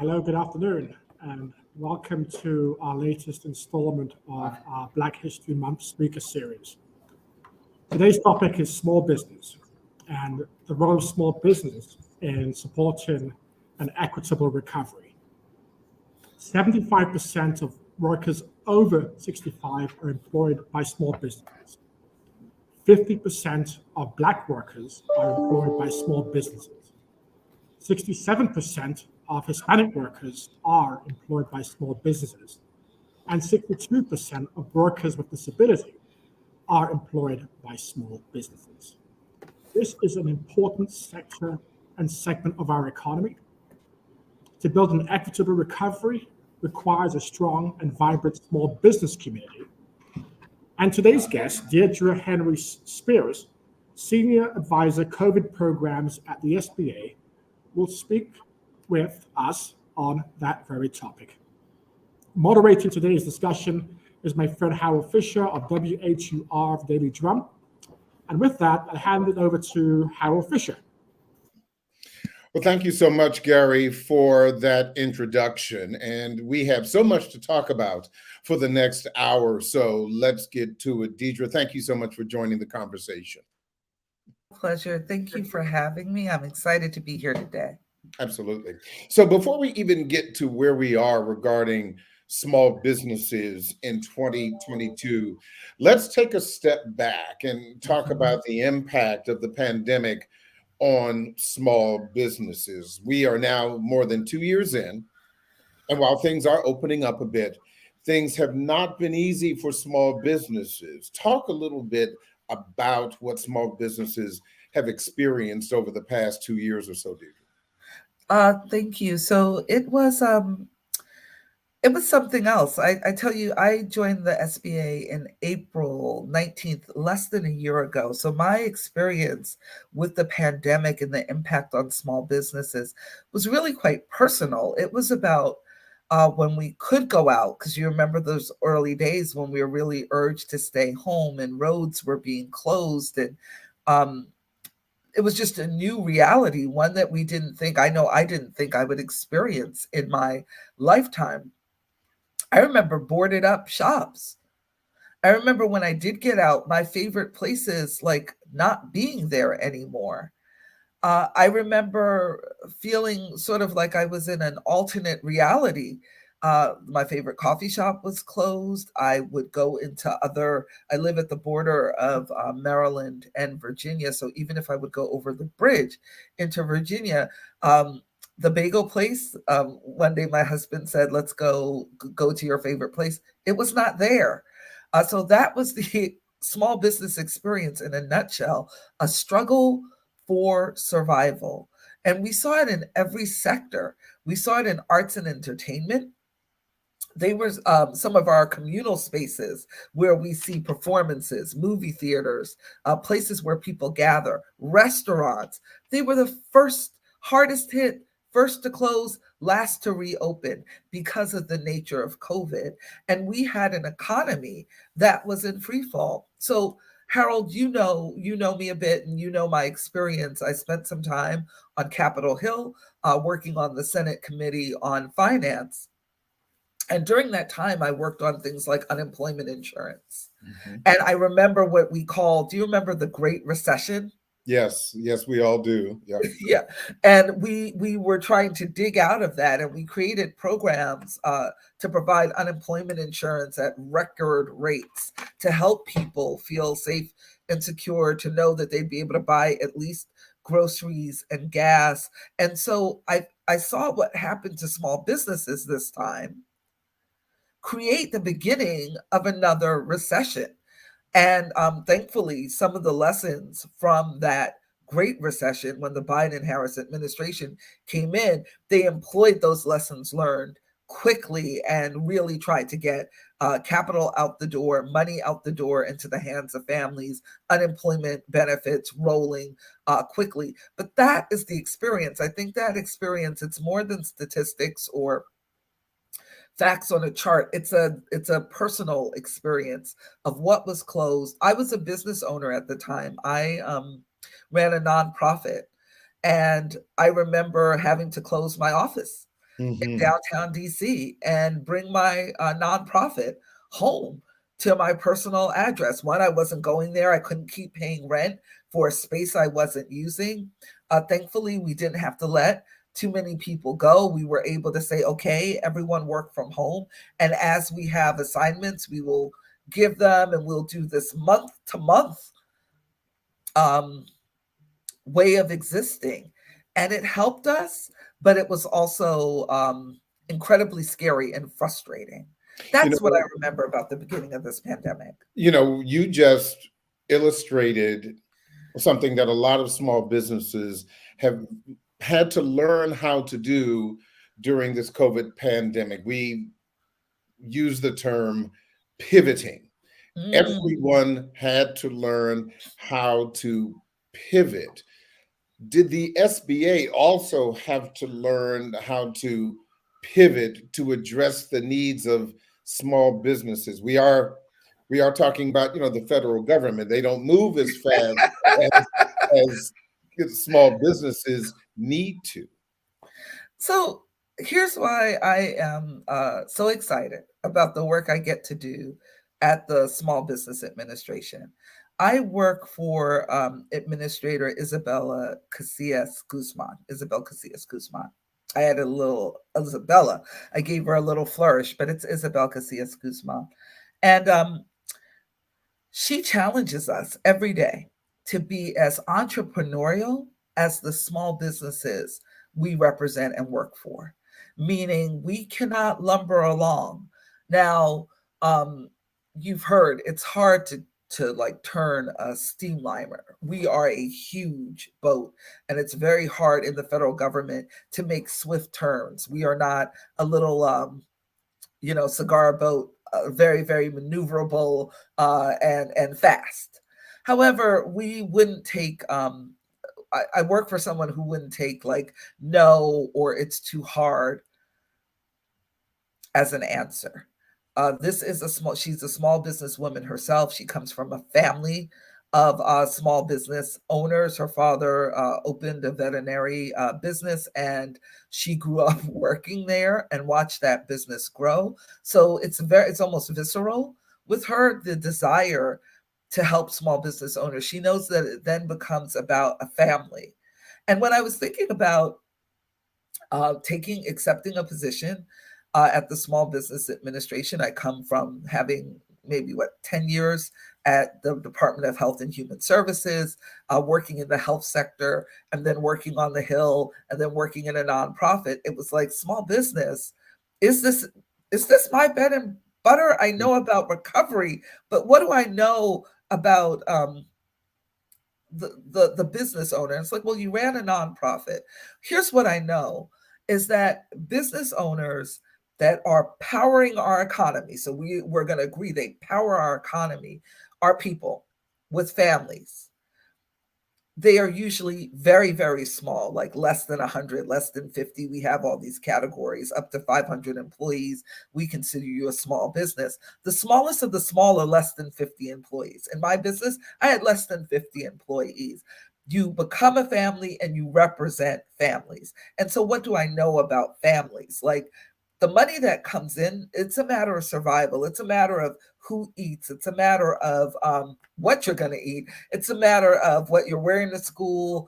Hello, good afternoon, and welcome to our latest installment of our Black History Month speaker series. Today's topic is small business and the role of small business in supporting an equitable recovery. 75% of workers over 65 are employed by small businesses. 50% of Black workers are employed by small businesses. 67% of Hispanic workers are employed by small businesses, and 62% of workers with disability are employed by small businesses. This is an important sector and segment of our economy. To build an equitable recovery requires a strong and vibrant small business community. And today's guest, Diedra Henry-Spires, Senior Advisor COVID Programs at the SBA, will speak with us on that very topic. Moderating today's discussion is my friend Harold Fisher of WHUR Daily Drum. And with that, I hand it over to Harold Fisher. Well, thank you so much, Gary, for that introduction. And we have so much to talk about for the next hour or so. Let's get to it. Diedra, thank you so much for joining the conversation. Pleasure. Thank you for having me. I'm excited to be here today. Absolutely. So before we even get to where we are regarding small businesses in 2022, let's take a step back and talk about the impact of the pandemic on small businesses. We are now more than 2 years in, and while things are opening up a bit, things have not been easy for small businesses. Talk a little bit about what small businesses have experienced over the past 2 years or so, Diedra. Thank you. So it was something else. I tell you, I joined the SBA in April 19th, less than a year ago. So my experience with the pandemic and the impact on small businesses was really quite personal. It was about when we could go out, because you remember those early days when we were really urged to stay home and roads were being closed, and it was just a new reality, one that I didn't think I would experience in my lifetime. I remember boarded up shops. I remember when I did get out, my favorite places like not being there anymore. I remember feeling sort of like I was in an alternate reality. My favorite coffee shop was closed. I would go I live at the border of Maryland and Virginia. So even if I would go over the bridge into Virginia, the bagel place, one day my husband said, let's go to your favorite place. It was not there. So that was the small business experience in a nutshell, a struggle for survival. And we saw it in every sector. We saw it in arts and entertainment. They were some of our communal spaces where we see performances, movie theaters, places where people gather, restaurants. They were the hardest hit, first to close, last to reopen because of the nature of COVID. And we had an economy that was in free fall. So Harold, you know me a bit, and you know my experience. I spent some time on Capitol Hill working on the Senate Committee on Finance. And during that time, I worked on things like unemployment insurance. Mm-hmm. And I remember what we call, do you remember the Great Recession? Yes, we all do. Yeah. Yeah. And we were trying to dig out of that, and we created programs to provide unemployment insurance at record rates to help people feel safe and secure, to know that they'd be able to buy at least groceries and gas. And so I saw what happened to small businesses this time create the beginning of another recession. And thankfully, some of the lessons from that Great Recession, when the Biden-Harris administration came in, they employed those lessons learned quickly and really tried to get capital out the door, money out the door into the hands of families, unemployment benefits rolling quickly. But that is the experience. I think that experience, it's more than statistics or facts on a chart. It's a personal experience of what was closed. I was a business owner at the time. I ran a nonprofit, and I remember having to close my office. in Mhm. downtown DC and bring my nonprofit home to my personal address. One, I wasn't going there. I couldn't keep paying rent for a space I wasn't using. Thankfully, we didn't have to let too many people go. We were able to say, okay, everyone work from home. And as we have assignments, we will give them, and we'll do this month to month way of existing. And it helped us, but it was also incredibly scary and frustrating. You That's what I know, remember about the beginning of this pandemic. you just illustrated something that a lot of small businesses have had to learn how to do during this COVID pandemic. We use the term pivoting. Mm. Everyone had to learn how to pivot. Did the SBA also have to learn how to pivot to address the needs of small businesses? We are talking about, the federal government. They don't move as fast as, as small businesses need to. So here's why I am so excited about the work I get to do at the Small Business Administration. I work for Administrator Isabella Casillas Guzman. Isabel Casillas Guzman. I had a little Isabella. I gave her a little flourish, but it's Isabel Casillas Guzman. And she challenges us every day to be as entrepreneurial as the small businesses we represent and work for, meaning we cannot lumber along. Now, you've heard it's hard to like turn a steamliner. We are a huge boat, and it's very hard in the federal government to make swift turns. We are not a little cigar boat, very, very maneuverable and fast. However, we wouldn't take. I work for someone who wouldn't take like no or it's too hard as an answer. This is a small. She's a small business woman herself. She comes from a family of small business owners. Her father opened a veterinary business, and she grew up working there and watched that business grow. So it's almost visceral with her, the desire to help small business owners. She knows that it then becomes about a family. And when I was thinking about accepting a position at the Small Business Administration. I come from having maybe 10 years at the Department of Health and Human Services, working in the health sector, and then working on the Hill, and then working in a nonprofit. It was like, small business, is this my bread and butter? I know about recovery, but what do I know about the business owner? It's like, well, you ran a nonprofit. Here's what I know is that business owners that are powering our economy, so we're going to agree they power our economy, are people with families. They are usually very, very small, like less than 100, less than 50. We have all these categories, up to 500 employees. We consider you a small business. The smallest of the small are less than 50 employees. In my business, I had less than 50 employees. You become a family and you represent families. And so what do I know about families? Like, the money that comes in, it's a matter of survival. It's a matter of who eats. It's a matter of what you're going to eat. It's a matter of what you're wearing to school,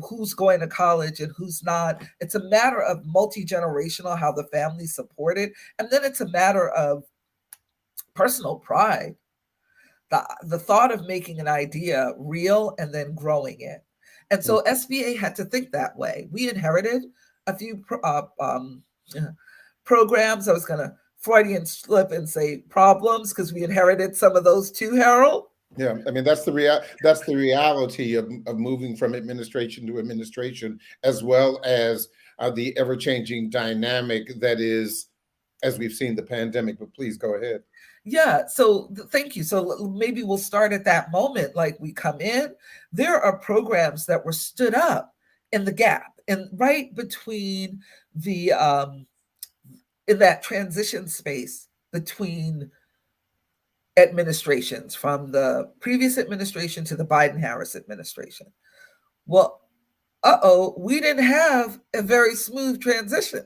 who's going to college and who's not. It's a matter of multi-generational, how the family supported. And then it's a matter of personal pride, the thought of making an idea real and then growing it. And so SBA had to think that way. We inherited a few programs. I was going to Freudian slip and say problems, because we inherited some of those too, Harold. Yeah, I mean, that's the reality of moving from administration to administration, as well as the ever-changing dynamic that is, as we've seen, the pandemic. But please go ahead. Yeah, so thank you. So maybe we'll start at that moment. Like, we come in, there are programs that were stood up in the gap, and right between the in that transition space between administrations, from the previous administration to the Biden-Harris administration. Well, we didn't have a very smooth transition.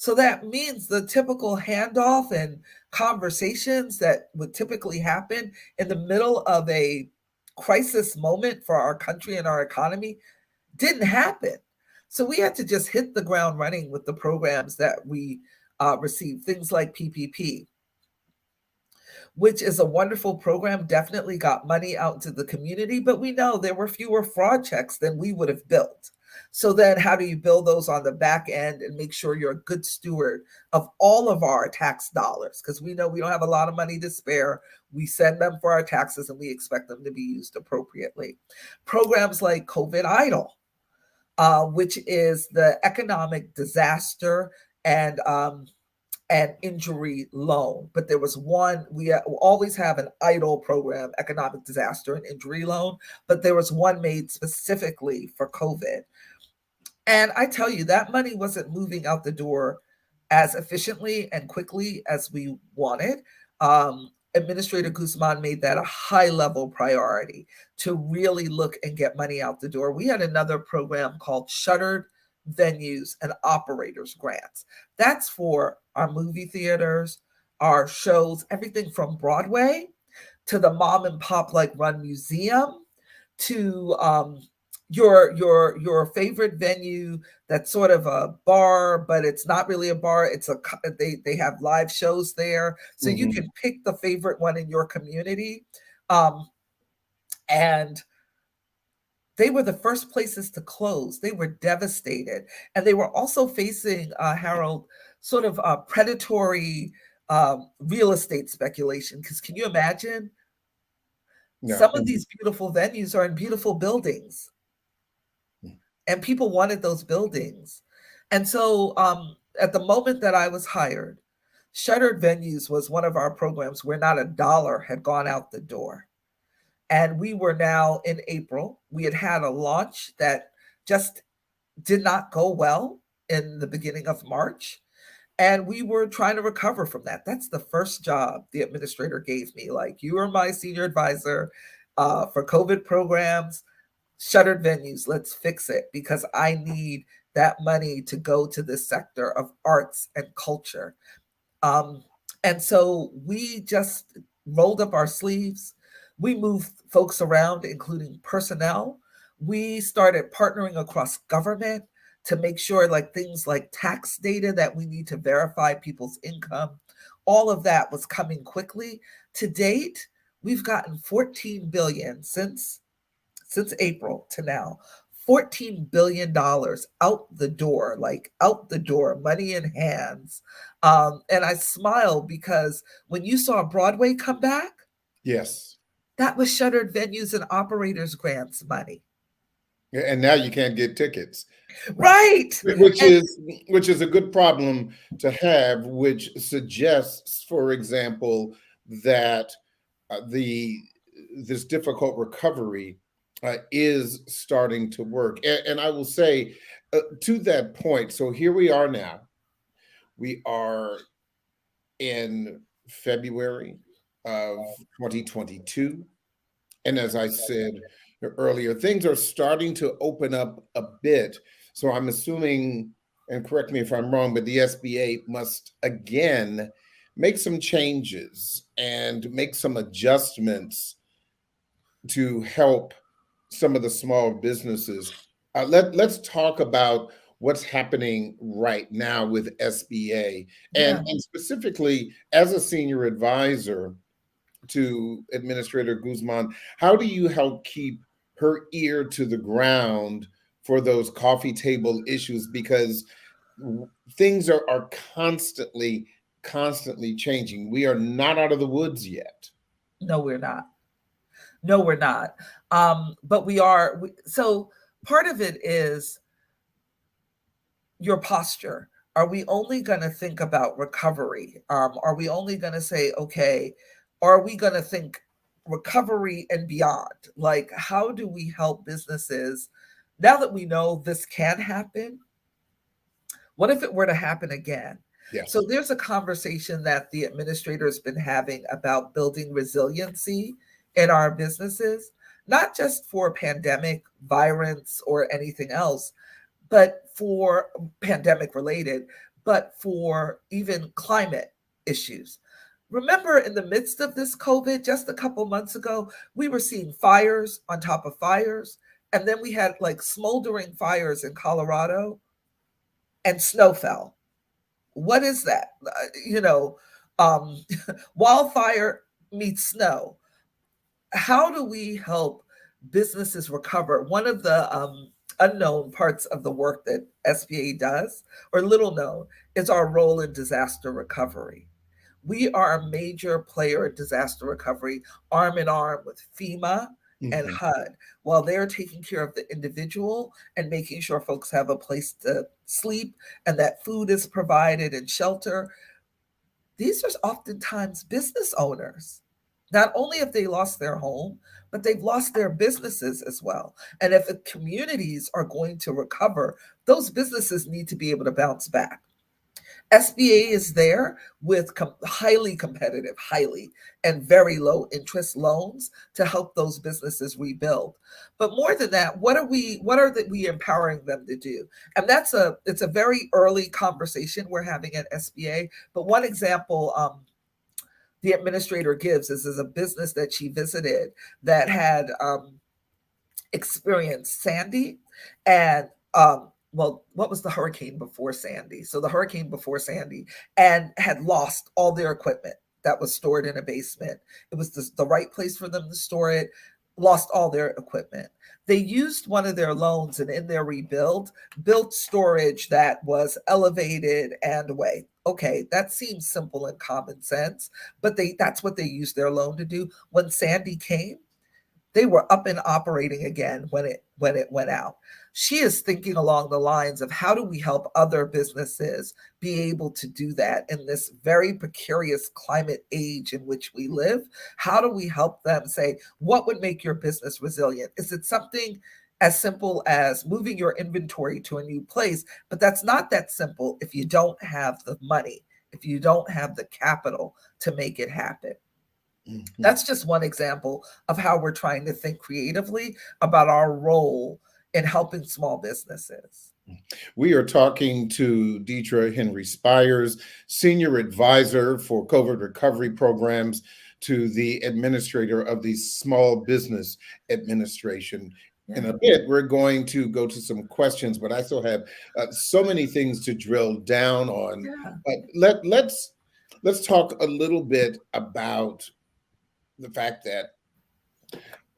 So that means the typical handoff and conversations that would typically happen in the middle of a crisis moment for our country and our economy didn't happen. So we had to just hit the ground running with the programs that we received, things like PPP, which is a wonderful program, definitely got money out to the community, but we know there were fewer fraud checks than we would have built. So then how do you build those on the back end and make sure you're a good steward of all of our tax dollars? Because we know we don't have a lot of money to spare. We send them for our taxes and we expect them to be used appropriately. Programs like COVID Idle, which is the economic disaster and injury loan. But there was one, we always have an EIDL program, economic disaster and injury loan, but there was one made specifically for COVID. And I tell you, that money wasn't moving out the door as efficiently and quickly as we wanted. Administrator Guzman made that a high level priority to really look and get money out the door. We had another program called Shuttered Venues and Operators Grants. That's for our movie theaters, our shows, everything from Broadway to the mom and pop like run museum to your favorite venue that's sort of a bar, but it's not really a bar. It's they have live shows there, so you can pick the favorite one in your community, and they were the first places to close. They were devastated, and they were also facing Harold sort of predatory real estate speculation. Because can you imagine? Yeah. Some of these beautiful venues are in beautiful buildings. And people wanted those buildings. And so at the moment that I was hired, Shuttered Venues was one of our programs where not a dollar had gone out the door. And we were now in April. We had had a launch that just did not go well in the beginning of March. And we were trying to recover from that. That's the first job the administrator gave me. Like, you are my senior advisor for COVID programs. Shuttered Venues, let's fix it, because I need that money to go to this sector of arts and culture. And so we just rolled up our sleeves. We moved folks around, including personnel. We started partnering across government to make sure, like, things like tax data that we need to verify people's income, all of that was coming quickly. To date, we've gotten $14 billion since April to now, $14 billion out the door, money in hands. And I smile because when you saw Broadway come back, yes, that was Shuttered Venues and Operators Grants money. And now you can't get tickets. Right. Which is a good problem to have, which suggests, for example, that this difficult recovery is starting to work. And I will say to that point, so here we are now. We are in February of 2022. And as I said earlier, things are starting to open up a bit. So I'm assuming, and correct me if I'm wrong, but the SBA must again make some changes and make some adjustments to help some of the small businesses. Let's talk about what's happening right now with SBA, and specifically as a senior advisor to Administrator Guzman, how do you help keep her ear to the ground for those coffee table issues? Because things are constantly changing. We are not out of the woods yet. No, we're not. But we are. So part of it is your posture. Are we only going to think about recovery? Are we only going to say, okay, or are we going to think recovery and beyond? Like, how do we help businesses now that we know this can happen? What if it were to happen again? Yes. So there's a conversation that the administrator has been having about building resiliency in our businesses, not just for pandemic, virus, or anything else, but for pandemic related, but for even climate issues. Remember, in the midst of this COVID, just a couple months ago, we were seeing fires on top of fires. And then we had like smoldering fires in Colorado and snow fell. What is that? Um, wildfire meets snow. How do we help businesses recover? One of the unknown parts of the work that SBA does, or little known, is our role in disaster recovery. We are a major player in disaster recovery, arm in arm with FEMA and Mhm. HUD, while they're taking care of the individual and making sure folks have a place to sleep and that food is provided and shelter. These are oftentimes business owners. Not only have they lost their home, but they've lost their businesses as well. And if the communities are going to recover, those businesses need to be able to bounce back. SBA is there with highly competitive, highly and very low interest loans to help those businesses rebuild. But more than that, what are we empowering them to do? And it's a very early conversation we're having at SBA. But one example the administrator gives is a business that she visited that had experienced Sandy and what was the hurricane before Sandy? So the hurricane before Sandy, and had lost all their equipment that was stored in a basement. It was the right place for them to store it, lost all their equipment. They used one of their loans, and in their rebuild, built storage that was elevated and away. Okay, that seems simple and common sense, but that's what they used their loan to do. When Sandy came, they were up and operating again when it went out. She is thinking along the lines of how do we help other businesses be able to do that in this very precarious climate age in which we live? How do we help them say, what would make your business resilient? Is it something as simple as moving your inventory to a new place? But that's not that simple if you don't have the money, if you don't have the capital to make it happen. Mm-hmm. That's just one example of how we're trying to think creatively about our role in helping small businesses. We are talking to Diedra Henry-Spires, Senior Advisor for COVID Recovery Programs to the Administrator of the Small Business Administration. Yeah. In a bit, we're going to go to some questions, but I still have so many things to drill down on. Yeah. Let's talk a little bit about the fact that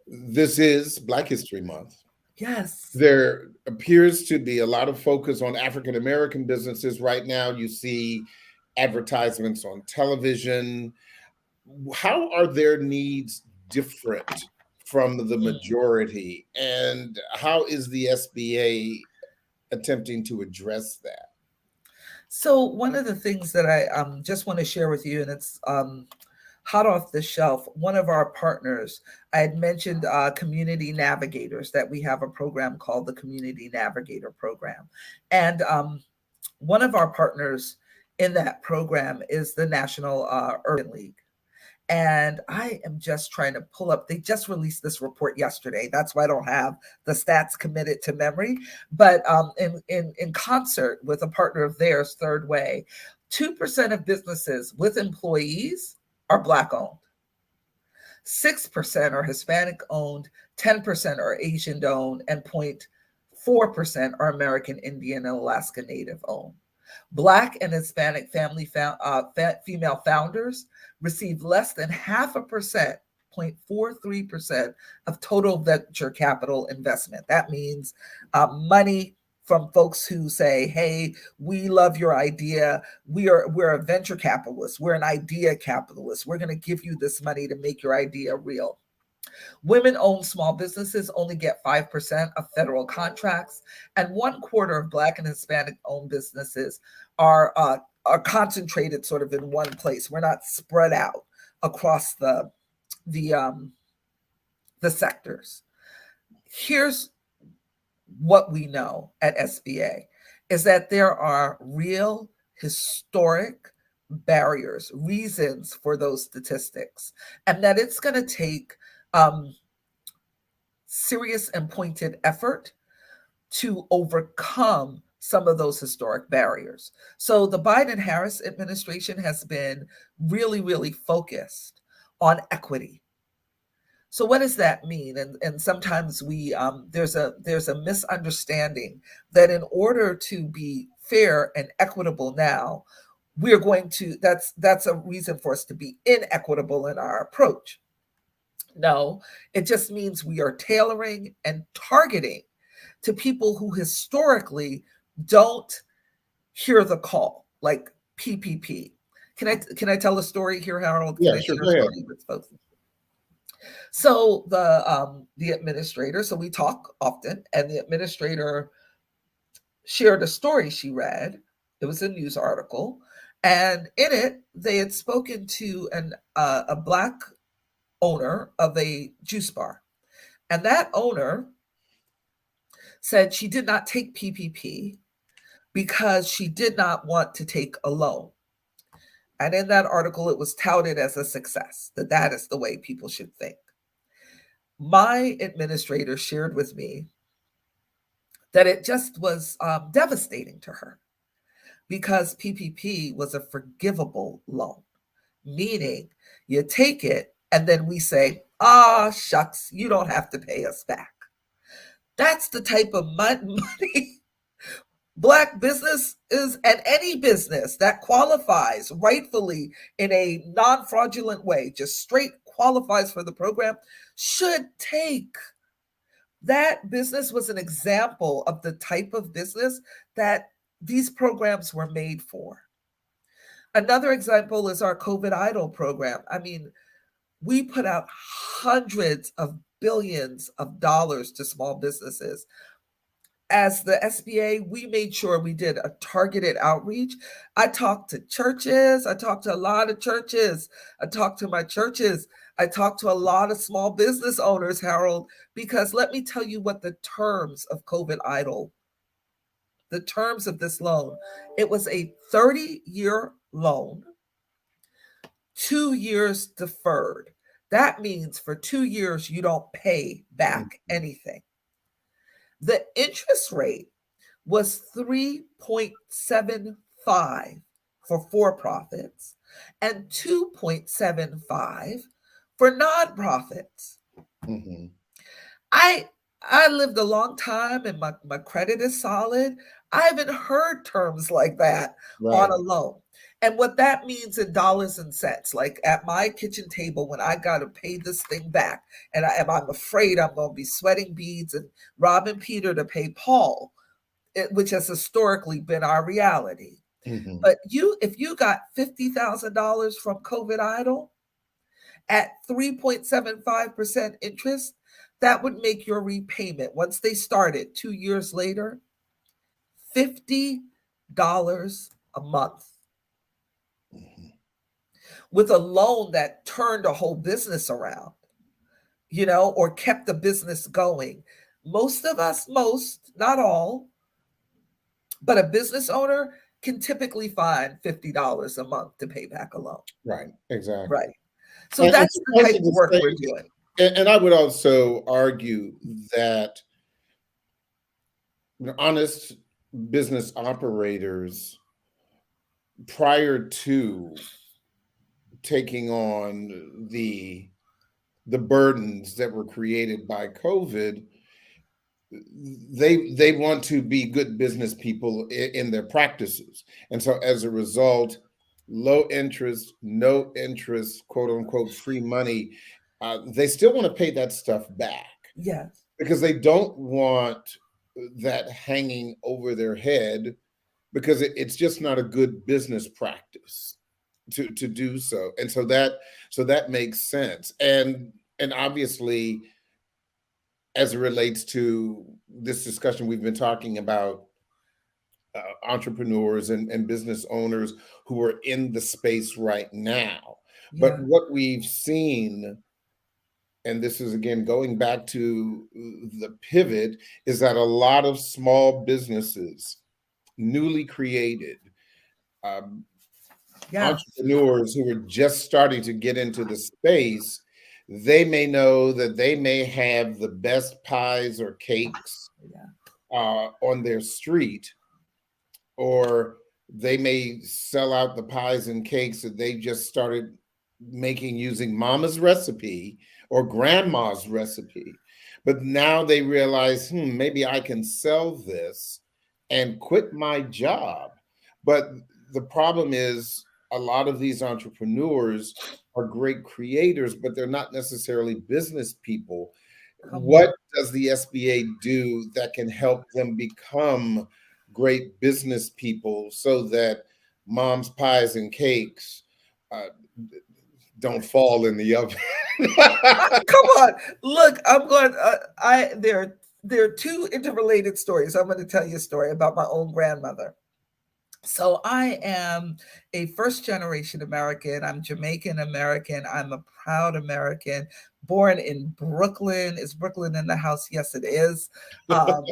this is Black History Month. Yes. There appears to be a lot of focus on African American businesses right now. You see advertisements on television. How are their needs different from the majority? And how is the SBA attempting to address that? So one of the things that I just want to share with you, and it's hot off the shelf, one of our partners, I had mentioned Community Navigators, that we have a program called the Community Navigator Program. And one of our partners in that program is the National Urban League. And I am just trying to pull up, they just released this report yesterday. That's why I don't have the stats committed to memory. But in concert with a partner of theirs, Third Way, 2% of businesses with employees are Black owned. 6% are Hispanic owned, 10% are Asian owned, and 0.4% are American Indian and Alaska Native owned. Black and Hispanic female founders receive less than 0.5%, 0.43% of total venture capital investment. That means money from folks who say, hey, we love your idea. We're a venture capitalist. We're an idea capitalist. We're going to give you this money to make your idea real. Women-owned small businesses only get 5% of federal contracts, and 1/4 of Black and Hispanic-owned businesses are concentrated sort of in one place. We're not spread out across the sectors. Here's what we know at SBA is that there are real historic barriers, reasons for those statistics, and that it's going to take serious and pointed effort to overcome some of those historic barriers. So the Biden-Harris administration has been really, really focused on equity. So what does that mean? And sometimes there's a misunderstanding that in order to be fair and equitable now, we're going to that's a reason for us to be inequitable in our approach. No, it just means we are tailoring and targeting to people who historically don't hear the call, like PPP. Can I tell a story here, Harold? Can Yeah, I sure. share Go a ahead. story with folks? So the administrator, so we talk often, and the administrator shared a story she read. It was a news article, and in it they had spoken to a Black owner of a juice bar, and that owner said she did not take PPP because she did not want to take a loan. And in that article, it was touted as a success, that is the way people should think. My administrator shared with me that it just was devastating to her because PPP was a forgivable loan, meaning you take it and then we say, shucks, you don't have to pay us back. That's the type of money Black business is, and any business that qualifies rightfully in a non-fraudulent way, just straight qualifies for the program, should take. That business was an example of the type of business that these programs were made for. Another example is our COVID Idle program. I mean, we put out hundreds of billions of dollars to small businesses. As the SBA, we made sure we did a targeted outreach. I talked to churches. I talked to a lot of churches. I talked to my churches. I talked to a lot of small business owners, Harold, because let me tell you what the terms of COVID Idle, the terms of this loan, it was a 30-year loan, 2 years deferred. That means for 2 years, you don't pay back anything. The interest rate was 3.75 for for-profits and 2.75 for nonprofits. Mm-hmm. I lived a long time and my credit is solid. I haven't heard terms like that on a loan. And what that means in dollars and cents, like at my kitchen table when I got to pay this thing back, and I'm afraid I'm going to be sweating beads and robbing Peter to pay Paul, which has historically been our reality. Mm-hmm. But if you got $50,000 from COVID Idle at 3.75% interest, that would make your repayment, once they started 2 years later, $50 a month. Mm-hmm. With a loan that turned a whole business around, or kept the business going. Most, not all, but a business owner can typically find $50 a month to pay back a loan. Right, exactly. Right. So that's the type of work we're doing. And I would also argue that honest business operators, prior to taking on the burdens that were created by COVID, they want to be good business people in their practices. And so as a result, low interest, no interest, quote unquote, free money, they still want to pay that stuff back. Yes. Because they don't want that hanging over their head, because it's just not a good business practice to do so. And so that makes sense. And obviously, as it relates to this discussion, we've been talking about entrepreneurs and business owners who are in the space right now. Yeah. But what we've seen, and this is again going back to the pivot, is that a lot of small businesses, newly created, entrepreneurs who are just starting to get into the space, they may know that they may have the best pies or cakes on their street, or they may sell out the pies and cakes that they just started making using mama's recipe or grandma's recipe. But now they realize, maybe I can sell this and quit my job. But the problem is, a lot of these entrepreneurs are great creators, but they're not necessarily business people. Come on. What does the SBA do that can help them become great business people so that mom's pies and cakes uh, don't fall in the oven? Come on. Look, I'm going, there are two interrelated stories. I'm going to tell you a story about my own grandmother. So I am a first generation American. I'm Jamaican American. I'm a proud American, born in Brooklyn. Is Brooklyn in the house? Yes, it is. But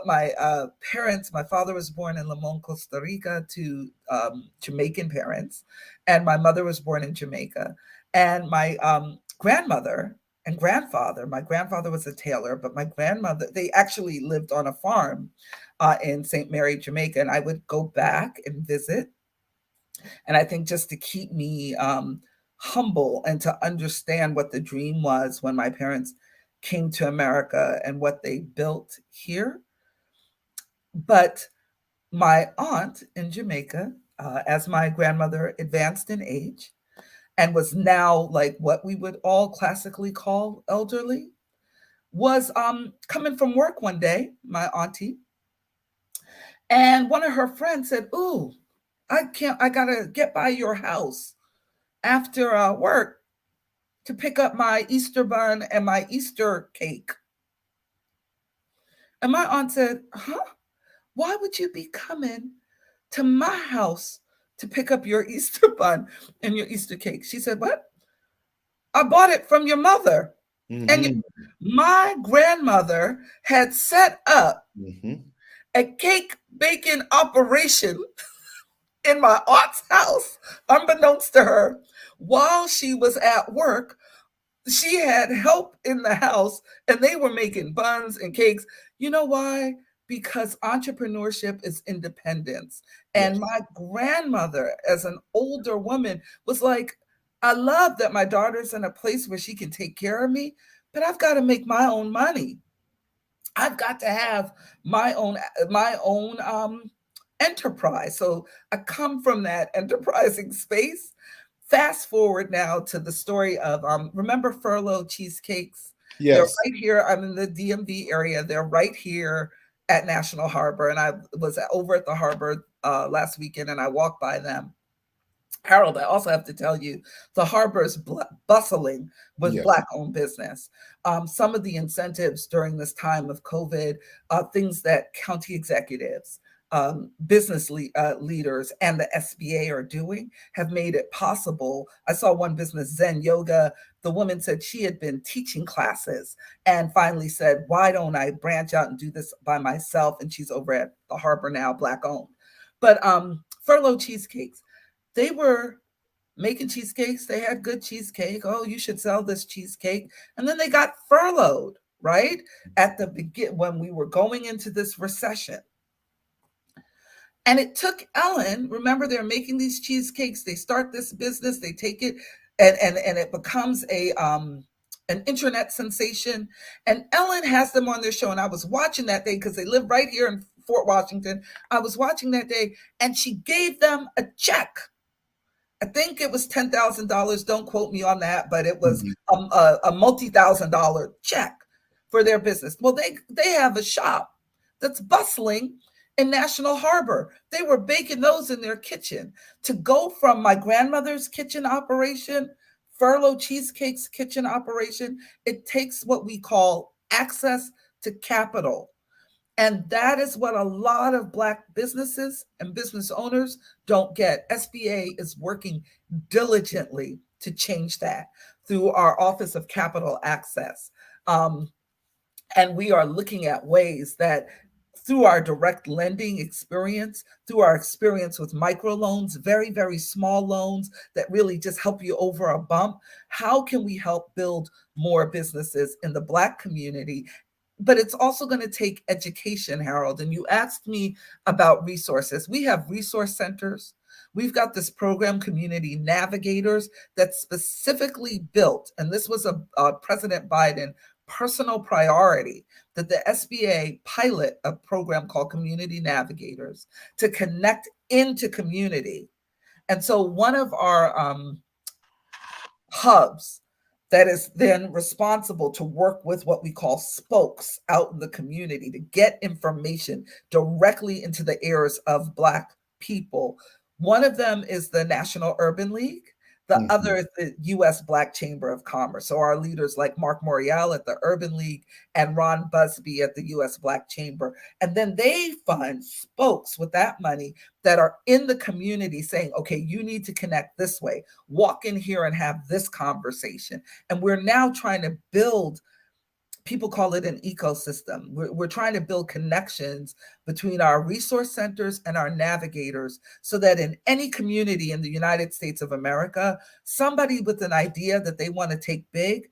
my parents, my father was born in Limon, Costa Rica, to Jamaican parents, and my mother was born in Jamaica. And my grandmother and grandfather, my grandfather was a tailor, but my grandmother, they actually lived on a farm in St. Mary, Jamaica, and I would go back and visit. And I think just to keep me humble and to understand what the dream was when my parents came to America and what they built here. But my aunt in Jamaica, as my grandmother advanced in age and was now like what we would all classically call elderly, was coming from work one day, my auntie, and one of her friends said, "Ooh, I gotta get by your house after work to pick up my Easter bun and my Easter cake." And my aunt said, "Huh? Why would you be coming to my house to pick up your Easter bun and your Easter cake?" She said, "What? I bought it from your mother." And my grandmother had set up a cake baking operation in my aunt's house, unbeknownst to her, while she was at work. She had help in the house and they were making buns and cakes. You know why? Because entrepreneurship is independence. And Yes. my grandmother, as an older woman, was like, "I love that my daughter's in a place where she can take care of me, but I've got to make my own money. I've got to have my own enterprise." So I come from that enterprising space. Fast forward now to the story of remember Furlough cheesecakes? They're Yes. right here. I'm in the DMV area. They're right here at National Harbor, and I was over at the harbor last weekend, and I walked by them. Harold, I also have to tell you, the harbor is bustling with Yes. Black-owned business. Some of the incentives during this time of COVID, things that county executives, business leaders, and the SBA are doing have made it possible. I saw one business, Zen Yoga. The woman said she had been teaching classes and finally said, "Why don't I branch out and do this by myself?" And she's over at the harbor now, Black-owned. But Furlough cheesecakes, they were making cheesecakes. They had good cheesecake. "Oh, you should sell this cheesecake." And then they got furloughed, right? At the begin when we were going into this recession. And it took Ellen, remember they're making these cheesecakes, they start this business, they take it and it becomes an internet sensation. And Ellen has them on their show. And I was watching that day because they live right here in Fort Washington. I was watching that day and she gave them a check. I think it was $10,000. Don't quote me on that, but it was a multi-$1,000 check for their business. Well, they have a shop that's bustling in National Harbor. They were baking those in their kitchen. To go from my grandmother's kitchen operation, Furlough Cheesecake's kitchen operation, it takes what we call access to capital. And that is what a lot of Black businesses and business owners don't get. SBA is working diligently to change that through our Office of Capital Access. And we are looking at ways that through our direct lending experience, through our experience with microloans, very, very small loans that really just help you over a bump, how can we help build more businesses in the Black community but it's also going to take education, Harold. And you asked me about resources. We have resource centers. We've got this program, Community Navigators, that's specifically built, and this was a President Biden personal priority, that the SBA pilot a program called Community Navigators to connect into community. And so one of our hubs that is then responsible to work with what we call spokes out in the community to get information directly into the ears of Black people. One of them is the National Urban League. The other is the U.S. Black Chamber of Commerce. So our leaders like Mark Morial at the Urban League and Ron Busby at the U.S. Black Chamber. And then they fund spokes with that money that are in the community saying, okay, you need to connect this way. Walk in here and have this conversation. And we're now trying to build, people call it an ecosystem. We're trying to build connections between our resource centers and our navigators so that in any community in the United States of America, somebody with an idea that they want to take big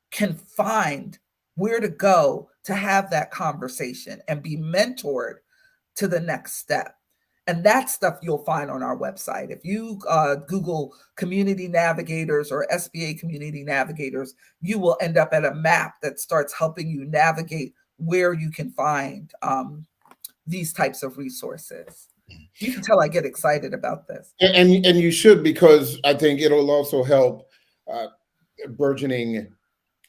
can find where to go to have that conversation and be mentored to the next step. And that stuff you'll find on our website. If you Google Community Navigators or SBA Community Navigators, you will end up at a map that starts helping you navigate where you can find these types of resources. You can tell I get excited about this. And you should, because I think it'll also help burgeoning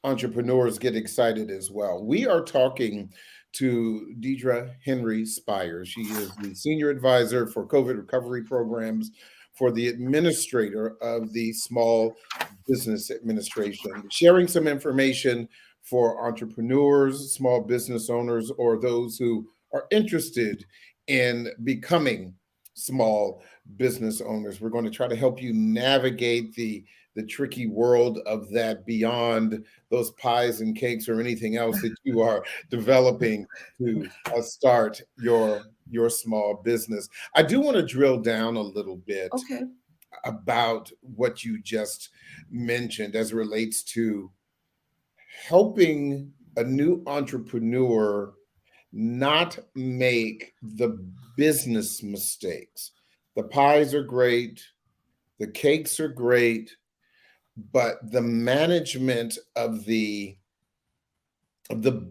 entrepreneurs get excited as well. We are talking to Diedra Henry-Spires. She is the Senior Advisor for COVID Recovery Programs for the Administrator of the Small Business Administration, sharing some information for entrepreneurs, small business owners, or those who are interested in becoming small business owners. We're going to try to help you navigate the tricky world of that beyond those pies and cakes or anything else that you are developing to start your small business. I do want to drill down a little bit about what you just mentioned as it relates to helping a new entrepreneur not make the business mistakes. The pies are great, the cakes are great, but the management of the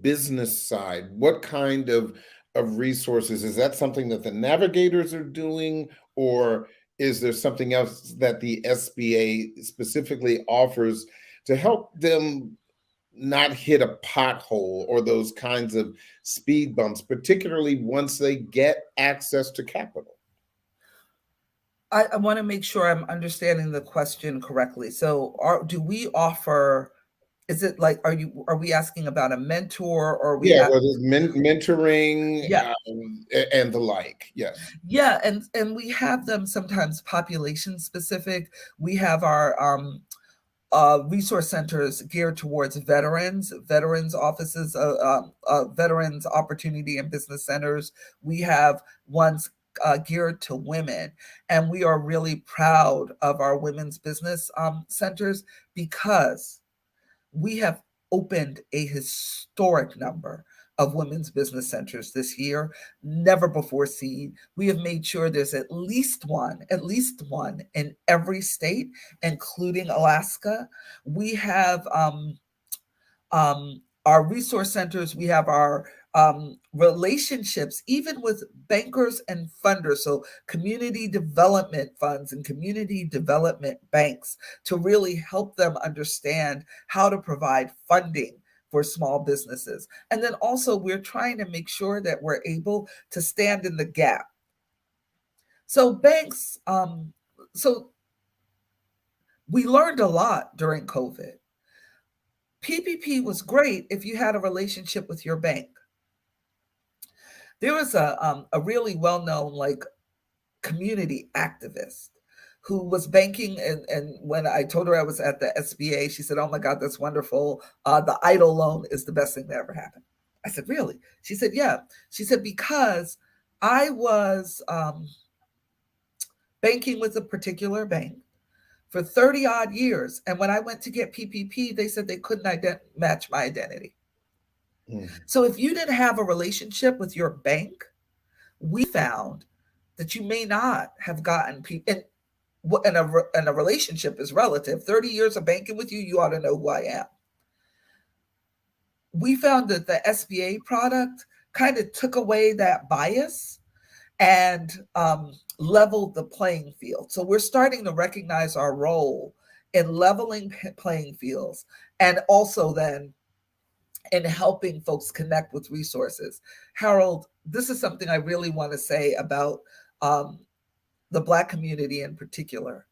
business side, what kind of resources, is that something that the navigators are doing, or is there something else that the SBA specifically offers to help them not hit a pothole or those kinds of speed bumps, particularly once they get access to capital? I want to make sure I'm understanding the question correctly. So do we offer, is it like, are we asking about a mentor, or are we whether it's mentoring and the like? Yes. Yeah, and we have them sometimes population specific. We have our resource centers geared towards veterans offices, veterans opportunity and business centers. We have ones geared to women, and we are really proud of our women's business centers because we have opened a historic number of women's business centers this year, never before seen. We have made sure there's at least one in every state, including Alaska. We have our resource centers. We have our relationships, even with bankers and funders, so community development funds and community development banks, to really help them understand how to provide funding for small businesses. And then also we're trying to make sure that we're able to stand in the gap. So banks, so we learned a lot during COVID. PPP was great if you had a relationship with your bank. There was a really well-known community activist who was banking, and when I told her I was at the SBA, she said, "Oh my God, that's wonderful. The EIDL loan is the best thing that ever happened." I said, "Really?" She said, "Yeah." She said, "Because I was banking with a particular bank for 30 odd years. And when I went to get PPP, they said they couldn't match my identity. Mhm. So if you didn't have a relationship with your bank, we found that you may not have gotten people. And a relationship is relative. 30 years of banking with you, you ought to know who I am. We found that the SBA product kind of took away that bias and leveled the playing field. So we're starting to recognize our role in leveling playing fields, and also then in helping folks connect with resources. Harold, this is something I really want to say about the Black community in particular.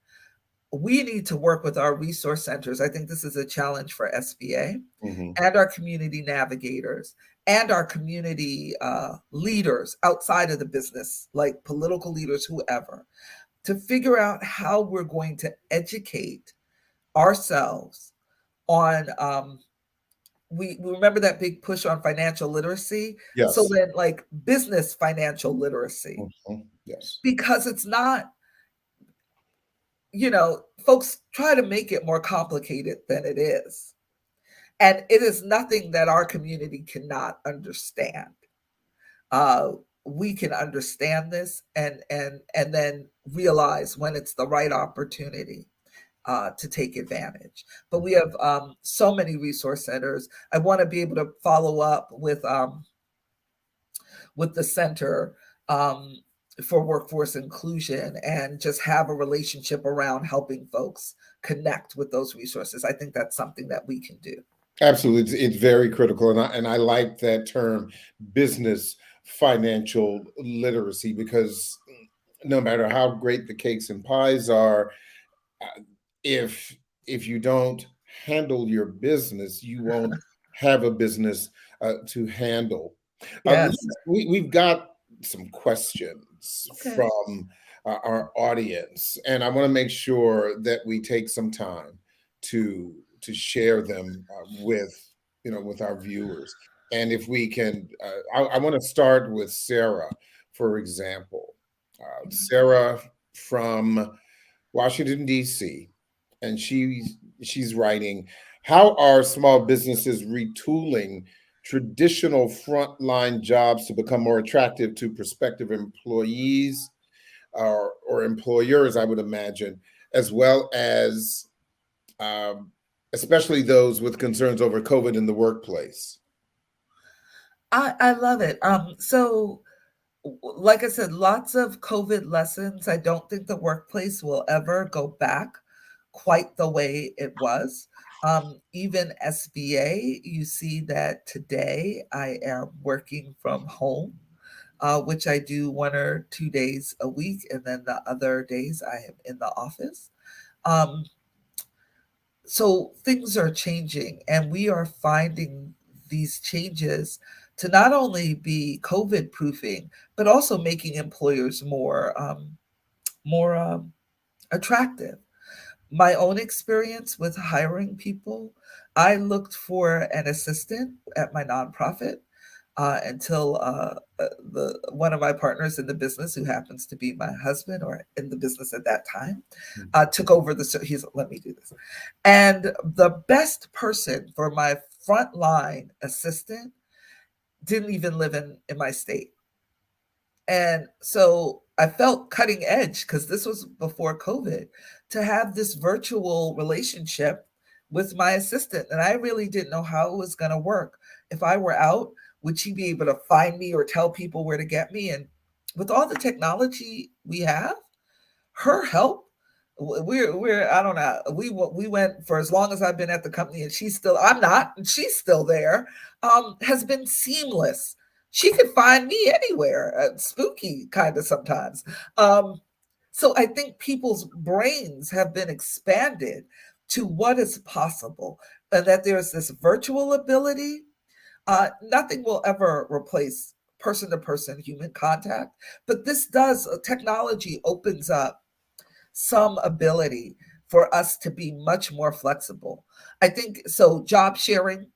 We need to work with our resource centers. I think this is a challenge for SBA Mhm. and our community navigators and our community leaders outside of the business, like political leaders, whoever, to figure out how we're going to educate ourselves on. We remember that big push on financial literacy. So Yes. then, like business financial literacy, Mhm. Yes. because it's not, folks try to make it more complicated than it is. And it is nothing that our community cannot understand. Uh, we can understand this and then realize when it's the right opportunity to take advantage. But we have so many resource centers. I want to be able to follow up with the Center for Workforce Inclusion and just have a relationship around helping folks connect with those resources. I think that's something that we can do. Absolutely. It's very critical. And I like that term, business financial literacy, because no matter how great the cakes and pies are, uh, if you don't handle your business, you won't have a business to handle. Yes. We've got some questions Okay. from our audience, and I want to make sure that we take some time to share them with with our viewers. And if we can, I want to start with Sarah, for example. Sarah from Washington, D.C., and she's writing, how are small businesses retooling traditional frontline jobs to become more attractive to prospective employees or employers, I would imagine, as well as um, especially those with concerns over COVID in the workplace? I love it. Like I said, lots of COVID lessons. I don't think the workplace will ever go back quite the way it was. Even SBA, you see that today I am working from home, which I do 1 or 2 days a week, and then the other days I am in the office. Um, so things are changing, and we are finding these changes to not only be COVID proofing, but also making employers more attractive. My own experience with hiring people, I looked for an assistant at my nonprofit until the one of my partners in the business, who happens to be my husband or in the business at that time, took over he's let me do this. And the best person for my frontline assistant didn't even live in my state. And so I felt cutting edge, because this was before COVID, to have this virtual relationship with my assistant. And I really didn't know how it was going to work. If I were out, would she be able to find me or tell people where to get me? And with all the technology we have, her help, we're I don't know, we went for as long as I've been at the company, and I'm not, and she's still there, has been seamless. She could find me anywhere, spooky kind of sometimes. So I think people's brains have been expanded to what is possible, and that there's this virtual ability. Nothing will ever replace person to person human contact, but technology opens up some ability for us to be much more flexible. I think so. Job sharing,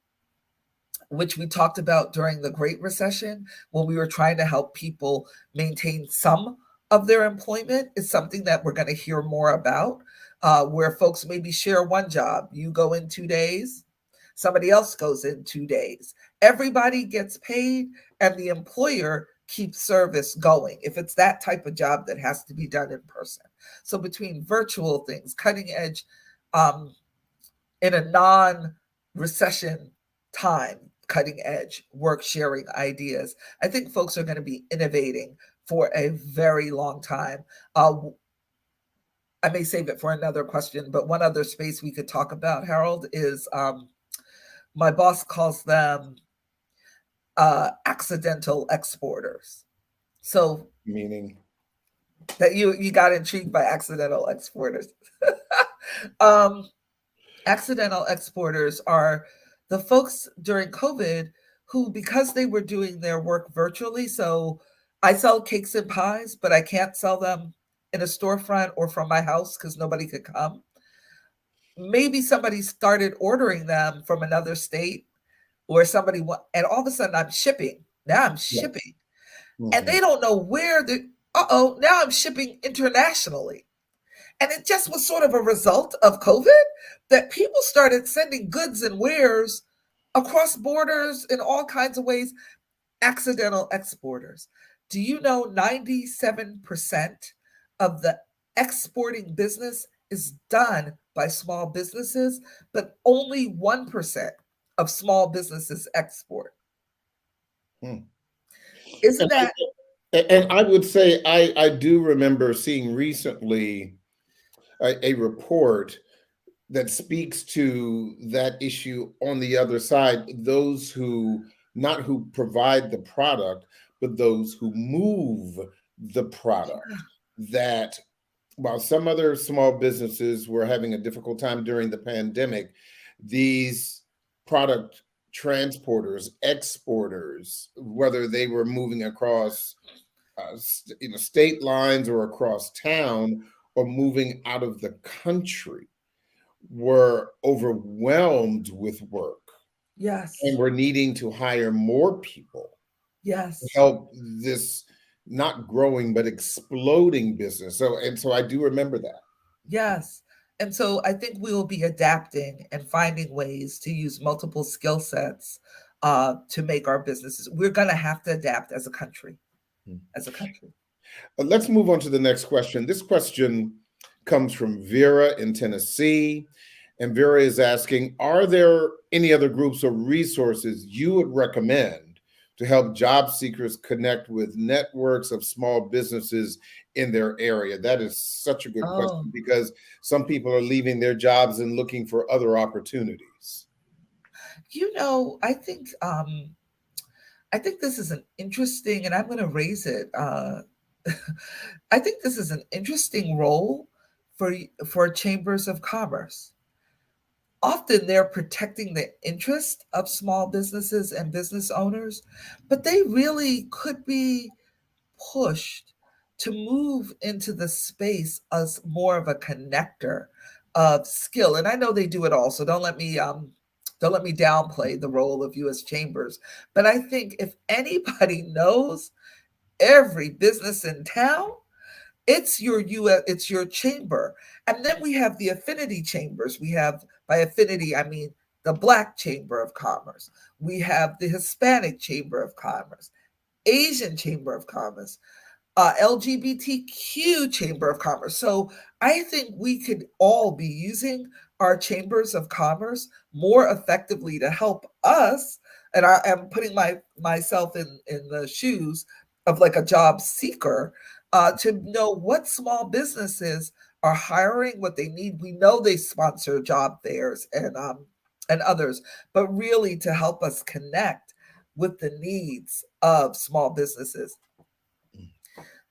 which we talked about during the Great Recession, when we were trying to help people maintain some of their employment, is something that we're going to hear more about, where folks maybe share one job. You go in 2 days, Somebody else goes in 2 days. Everybody gets paid, and the employer keeps service going if it's that type of job that has to be done in person. So between virtual things, cutting edge, in a non-recession time, cutting edge work sharing ideas, I think folks are going to be innovating for a very long time. I may save it for another question, but one other space we could talk about, Harold, is my boss calls them accidental exporters. So Meaning? that you got intrigued by accidental exporters. Accidental exporters are the folks during COVID who, because they were doing their work virtually, so I sell cakes and pies, but I can't sell them in a storefront or from my house because nobody could come. Maybe somebody started ordering them from another state, or somebody, and all of a sudden I'm shipping. Now I'm shipping. And they don't know where now I'm shipping internationally. And it just was sort of a result of COVID that people started sending goods and wares across borders in all kinds of ways. Accidental exporters. Do you know 97% of the exporting business is done by small businesses, but only 1% of small businesses export? Isn't that? And I would say I do remember seeing recently a report that speaks to that issue on the other side, those who not who provide the product, but those who move the product. That while some other small businesses were having a difficult time during the pandemic, these product transporters, exporters, whether they were moving across state lines or across town or moving out of the country, were overwhelmed with work. Yes. And we're needing to hire more people Yes. to help this not growing but exploding business. So I do remember that. Yes. And so I think we will be adapting and finding ways to use multiple skill sets to make our businesses. We're going to have to adapt as a country. As a country. Let's move on to the next question. This question comes from Vera in Tennessee. And Vera is asking, are there any other groups or resources you would recommend to help job seekers connect with networks of small businesses in their area? That is such a good question, because some people are leaving their jobs and looking for other opportunities. I think this is an interesting, and I'm going to raise it. I think this is an interesting role for chambers of commerce. Often they're protecting the interest of small businesses and business owners, but they really could be pushed to move into the space as more of a connector of skill. And I know they do it all, so don't let me downplay the role of U.S. chambers. But I think if anybody knows every business in town, it's your chamber. And then we have the affinity chambers. We have, by affinity, I mean the Black Chamber of Commerce. We have the Hispanic Chamber of Commerce, Asian Chamber of Commerce, LGBTQ Chamber of Commerce. So I think we could all be using our chambers of commerce more effectively to help us. And I am putting myself in the shoes of like a job seeker, to know what small businesses are hiring, what they need. We know they sponsor job fairs and others, but really to help us connect with the needs of small businesses.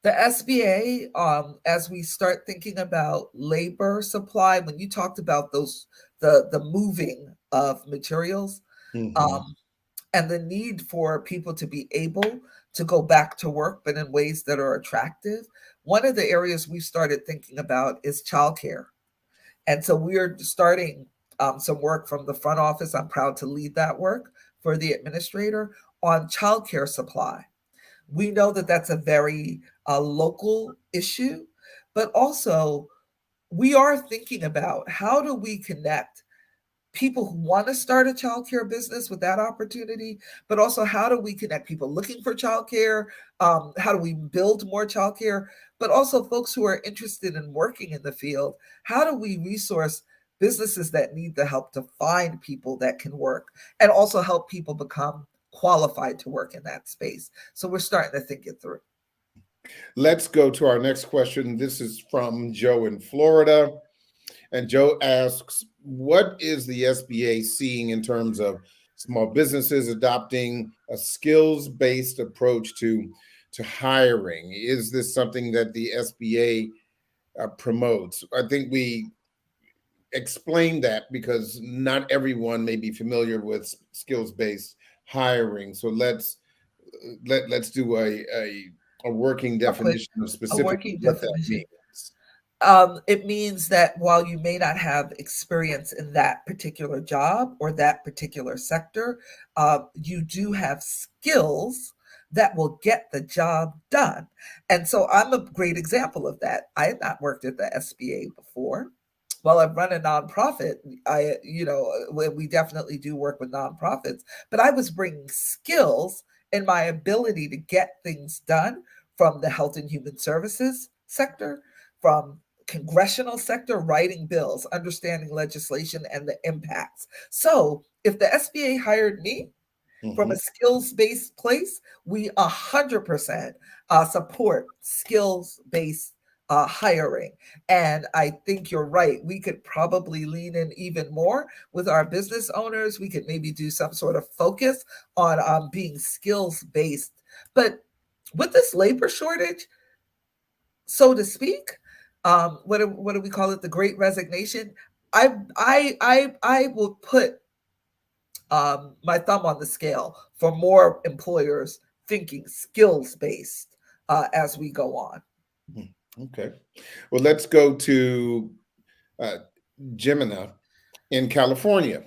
The SBA, as we start thinking about labor supply, when you talked about the moving of materials, and the need for people to be able to go back to work, but in ways that are attractive. One of the areas we started thinking about is childcare. And so we're starting some work from the front office. I'm proud to lead that work for the administrator on childcare supply. We know that that's a very local issue, but also we are thinking about how do we connect people who want to start a childcare business with that opportunity, but also how do we connect people looking for childcare? How do we build more childcare? But also folks who are interested in working in the field. How do we resource businesses that need the help to find people that can work and also help people become qualified to work in that space? So we're starting to think it through. Let's go to our next question. This is from Joe in Florida. And Joe asks, what is the SBA seeing in terms of small businesses adopting a skills-based approach to hiring? Is this something that the SBA promotes? I think we explained that because not everyone may be familiar with skills-based hiring. So let's do a working definition of specifically what that means. It means that while you may not have experience in that particular job or that particular sector, you do have skills that will get the job done. And so I'm a great example of that. I had not worked at the SBA before. While I've run a nonprofit, we definitely do work with nonprofits, but I was bringing skills in my ability to get things done from the health and human services sector, from congressional sector, writing bills, understanding legislation and the impacts. So if the SBA hired me from a skills-based place, we 100% support skills-based hiring. And I think you're right. We could probably lean in even more with our business owners. We could maybe do some sort of focus on being skills-based. But with this labor shortage, so to speak, what do we call it? The Great Resignation. I will put my thumb on the scale for more employers thinking skills based as we go on. Okay, well, let's go to Jimena in California,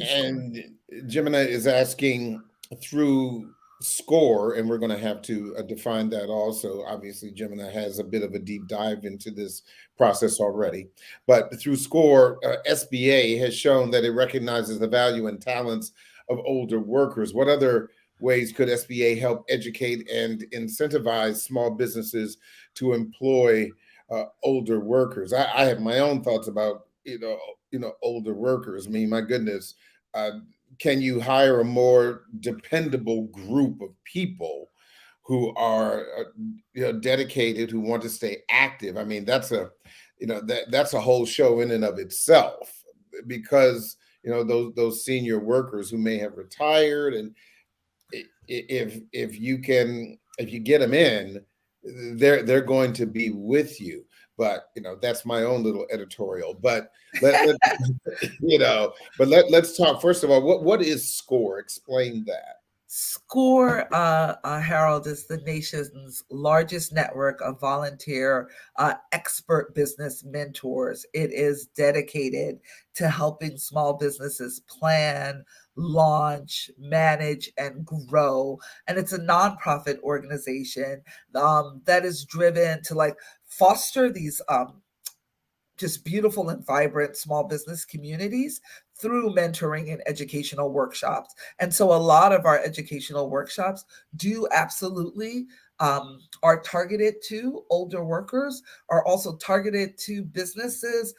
and Jimena is asking through SCORE, and we're going to have to define that also. Obviously, Jimena has a bit of a deep dive into this process already, but through SCORE, SBA has shown that it recognizes the value and talents of older workers. What other ways could SBA help educate and incentivize small businesses to employ older workers? I have my own thoughts about older workers. I mean, my goodness. Can you hire a more dependable group of people who are dedicated, who want to stay active? I mean, that's a whole show in and of itself, because those senior workers who may have retired, and if you get them in, they're going to be with you. But that's my own little editorial. But let's talk first of all. What is SCORE? Explain that. SCORE, Harold, is the nation's largest network of volunteer expert business mentors. It is dedicated to helping small businesses plan, launch, manage, and grow. And it's a nonprofit organization that is driven to foster these just beautiful and vibrant small business communities through mentoring and educational workshops. And so a lot of our educational workshops do absolutely are targeted to older workers, are also targeted to businesses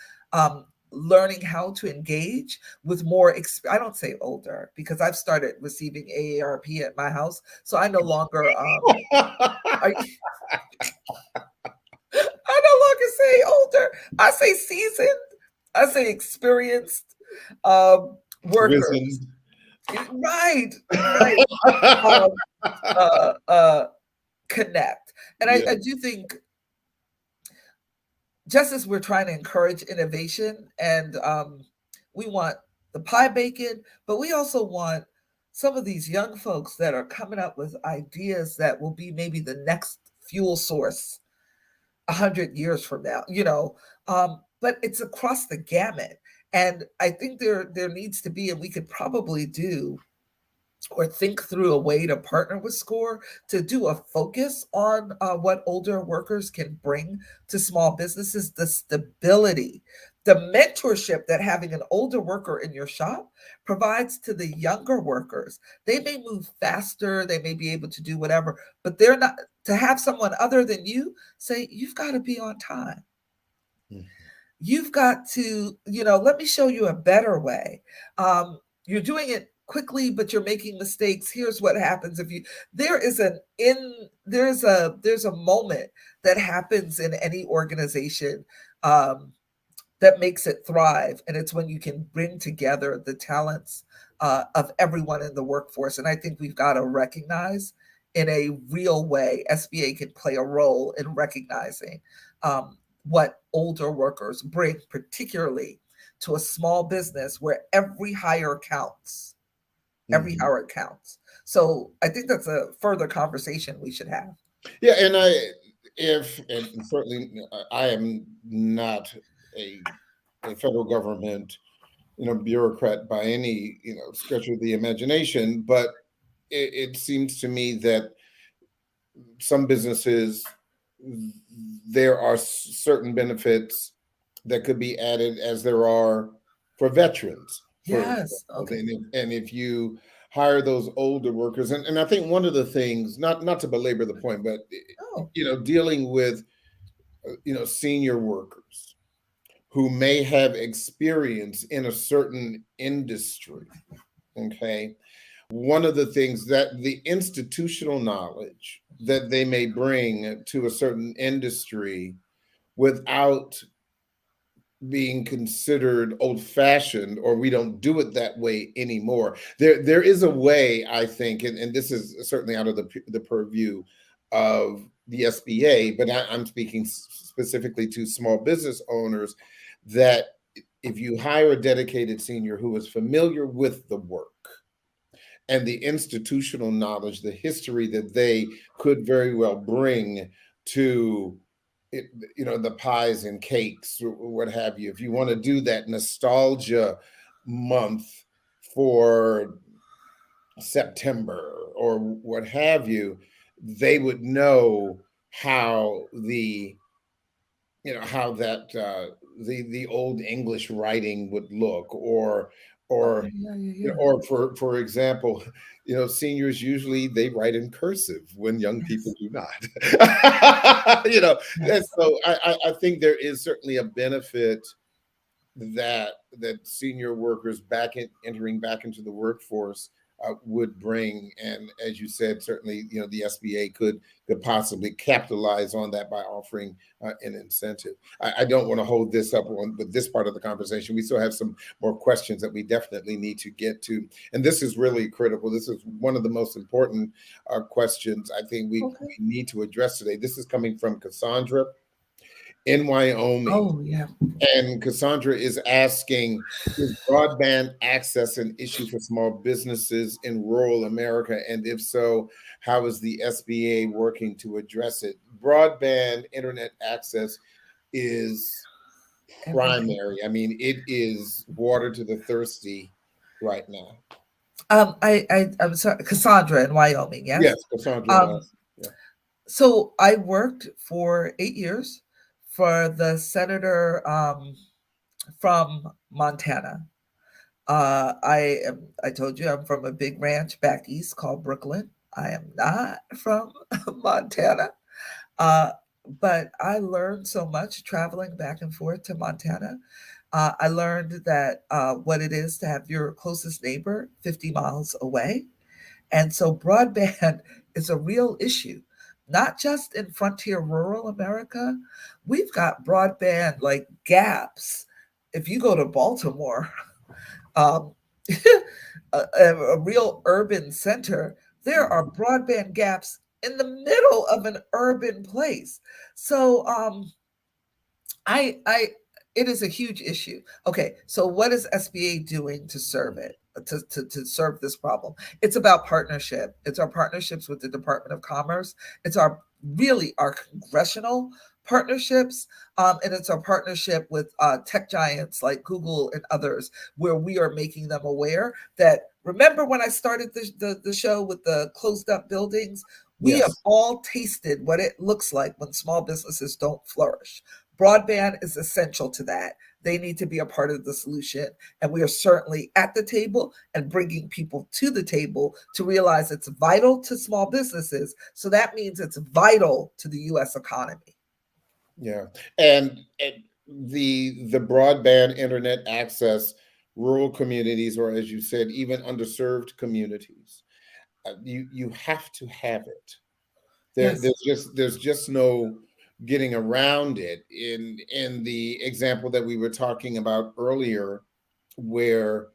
learning how to engage with more, I don't say older, because I've started receiving AARP at my house. So I no longer, I no longer say older. I say seasoned. I say experienced workers. Wizened. Right. Connect. And I do think, just as we're trying to encourage innovation, and we want the pie bacon, but we also want some of these young folks that are coming up with ideas that will be maybe the next fuel source 100 years from now, but it's across the gamut. And I think there needs to be, and we could probably do or think through a way to partner with SCORE to do a focus on what older workers can bring to small businesses, the stability, the mentorship that having an older worker in your shop provides to the younger workers. They may move faster, they may be able to do whatever, but they're not, to have someone other than you say, you've got to be on time. You've got to, let me show you a better way. You're doing it quickly, but you're making mistakes. Here's what happens if you, there's a moment that happens in any organization that makes it thrive. And it's when you can bring together the talents of everyone in the workforce. And I think we've got to recognize in a real way, SBA can play a role in recognizing what older workers bring, particularly to a small business where every hire counts. Every hour counts. So I think that's a further conversation we should have. Yeah, and certainly I am not a federal government, bureaucrat by any, stretch of the imagination, but it seems to me that some businesses, there are certain benefits that could be added as there are for veterans. Yes. Okay. And if you hire those older workers, and I think one of the things, not to belabor the point, but dealing with senior workers who may have experience in a certain industry. Okay. One of the things that the institutional knowledge that they may bring to a certain industry without being considered old-fashioned, or we don't do it that way anymore. There is a way, I think, and this is certainly out of the purview of the SBA, but I'm speaking specifically to small business owners, that if you hire a dedicated senior who is familiar with the work and the institutional knowledge, the history that they could very well bring to the pies and cakes or what have you, if you want to do that nostalgia month for September or what have you, they would know how the old English writing would look, or for example, seniors usually they write in cursive when young people do not. And so I think there is certainly a benefit that senior workers entering back into the workforce would bring. And as you said, certainly, the SBA could possibly capitalize on that by offering an incentive. I don't want to hold this up with this part of the conversation. We still have some more questions that we definitely need to get to. And this is really critical. This is one of the most important questions I think we need to address today. This is coming from Cassandra in Wyoming. Oh, yeah. And Cassandra is asking, is broadband access an issue for small businesses in rural America? And if so, how is the SBA working to address it? Broadband internet access is primary. I mean, it is water to the thirsty right now. I'm sorry, Cassandra in Wyoming, yes? Yes, Cassandra. So I worked for 8 years for the senator from Montana. I told you I'm from a big ranch back east called Brooklyn. I am not from Montana, but I learned so much traveling back and forth to Montana. I learned that what it is to have your closest neighbor 50 miles away. And so broadband is a real issue. Not just in frontier rural America, we've got broadband like gaps. If you go to Baltimore, a real urban center, there are broadband gaps in the middle of an urban place. So it is a huge issue. Okay, so what is SBA doing to serve it? To serve this problem? It's about partnership. It's our partnerships with the Department of Commerce. It's our congressional partnerships, and it's a partnership with tech giants like Google and others, where we are making them aware that, remember when I started the show with the closed up buildings? We have Yes. all tasted what it looks like when small businesses don't flourish. Broadband is essential to that. They need to be a part of the solution. And we are certainly at the table and bringing people to the table to realize it's vital to small businesses. So that means it's vital to the US economy. Yeah. And the broadband internet access, rural communities, or as you said, even underserved communities, you have to have it. Yes. There's just no getting around it. In the example that we were talking about earlier, where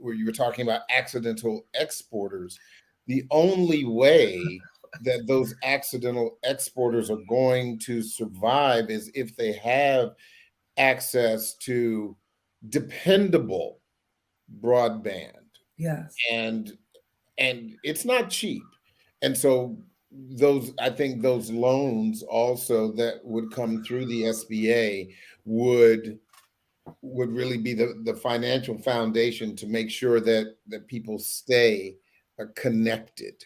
you were talking about accidental exporters, the only way that those accidental exporters are going to survive is if they have access to dependable broadband. Yes. And it's not cheap. And so I think those loans also that would come through the SBA would really be the financial foundation to make sure that people stay connected.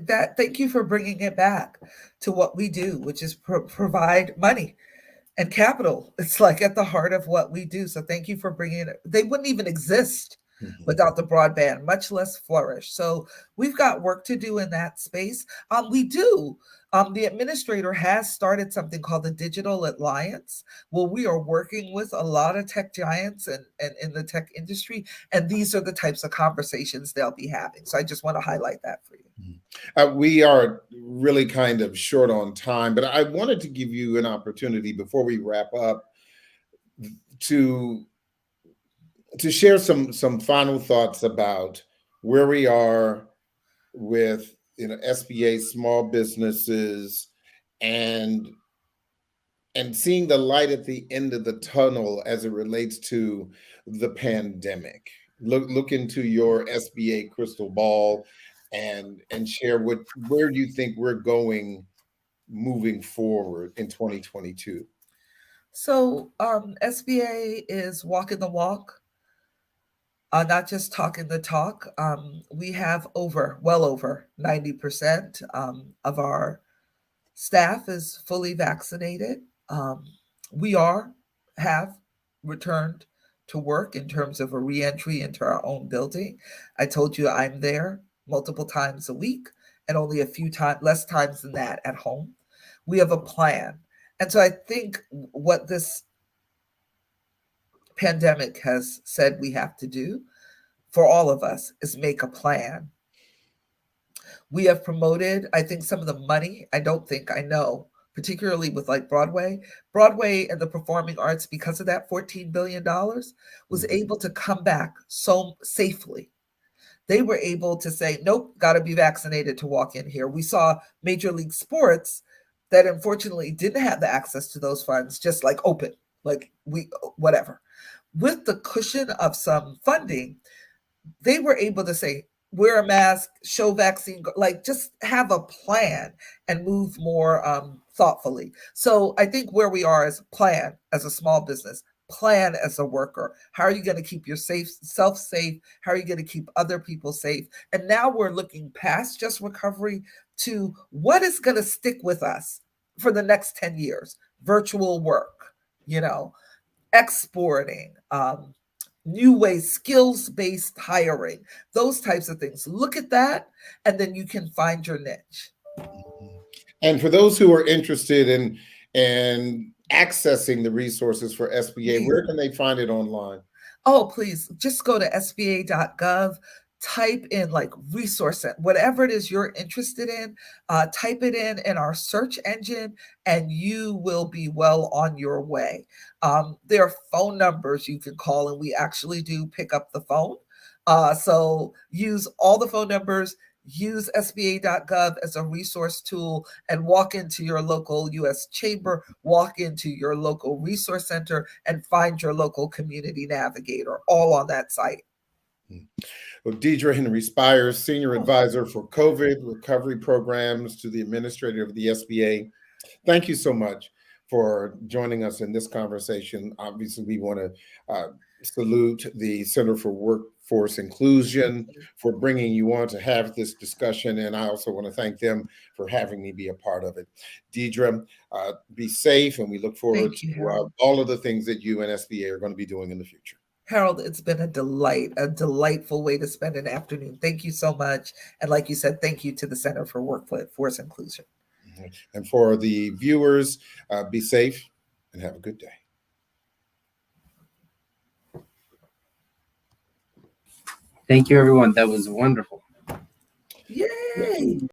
Thank you for bringing it back to what we do, which is provide money and capital. It's like at the heart of what we do. So thank you for bringing it. They wouldn't even exist without the broadband, much less flourish. So we've got work to do in that space. We do. The administrator has started something called the Digital Alliance, where we are working with a lot of tech giants and in the tech industry. And these are the types of conversations they'll be having. So I just want to highlight that for you. We are really kind of short on time, but I wanted to give you an opportunity before we wrap up to share some final thoughts about where we are with SBA small businesses and seeing the light at the end of the tunnel as it relates to the pandemic. Look into your SBA crystal ball and share where you think we're going moving forward in 2022. So SBA is walking the walk, not just talking the talk. We have well over 90% of our staff is fully vaccinated. We have returned to work in terms of a reentry into our own building. I told you I'm there multiple times a week and only less times than that at home. We have a plan. And so I think what this pandemic has said we have to do for all of us is make a plan. We have promoted, I think, some of the money, I know, particularly with like Broadway and the performing arts, because of that $14 billion, was able to come back so safely. They were able to say, nope, got to be vaccinated to walk in here. We saw Major League Sports that unfortunately didn't have the access to those funds, just like open, like whatever. With the cushion of some funding, they were able to say, wear a mask, show vaccine, like just have a plan and move more thoughtfully. So I think where we are is plan as a small business, plan as a worker. How are you going to keep yourself safe? How are you going to keep other people safe? And now we're looking past just recovery to what is going to stick with us for the next 10 years. Virtual work, exporting, new ways, skills-based hiring, those types of things. Look at that, and then you can find your niche. And for those who are interested in accessing the resources for SBA, where can they find it online? Oh, please, just go to sba.gov, type in like resource, whatever it is you're interested in, type it in our search engine, and you will be well on your way. There are phone numbers you can call, and we actually do pick up the phone. So use all the phone numbers, use sba.gov as a resource tool, and walk into your local U.S. chamber, walk into your local resource center, and find your local community navigator, all on that site. Well, Diedra Henry-Spires, Senior Advisor for COVID Recovery Programs to the Administrator of the SBA. Thank you so much for joining us in this conversation. Obviously, we want to salute the Center for Workforce Inclusion for bringing you on to have this discussion. And I also want to thank them for having me be a part of it. Diedra, be safe, and we look forward Thank you, to Harold. all of the things that you and SBA are going to be doing in the future. Harold, it's been a delightful way to spend an afternoon. Thank you so much. And like you said, thank you to the Center for Workforce Inclusion. And for the viewers, be safe and have a good day. Thank you, everyone. That was wonderful. Yay!